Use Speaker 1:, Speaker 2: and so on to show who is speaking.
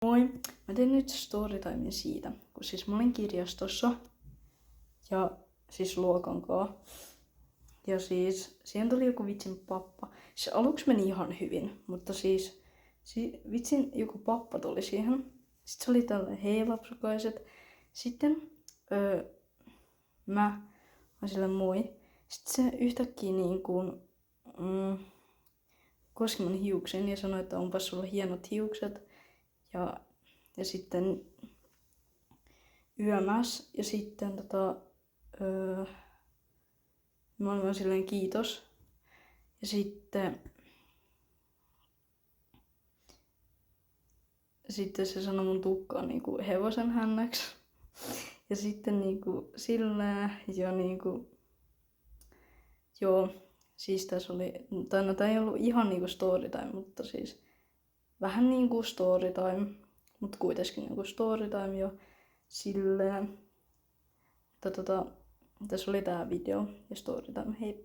Speaker 1: Moi! Mä teen nyt storytimen siitä, kun siis mä olin kirjastossa ja siis luokan kaa. Ja siis siihen tuli joku vitsin pappa. Siis aluksi meni ihan hyvin, mutta siis vitsin joku pappa tuli siihen. Sitten se oli tällä hei lapsukaiset. Sitten mä sille moi. Sitten se yhtäkkiä niin kuin koski mun hiuksen ja sanoi, että onpas sulla hienot hiukset. Ja sitten yömäs ja sitten mä olin vaan silleen kiitos. Ja sitten se sanoi mun tukkaan niinku hevosen hännäksi. Ja sitten niinku silleen ja niinku joo, siis tässä oli, tai no tää ei ollut ihan niinku storytime, mutta siis vähän niinku storytime, mutta kuitenkin niinku storytime jo silleen. Mutta tässä oli tää video ja storytime, heippa!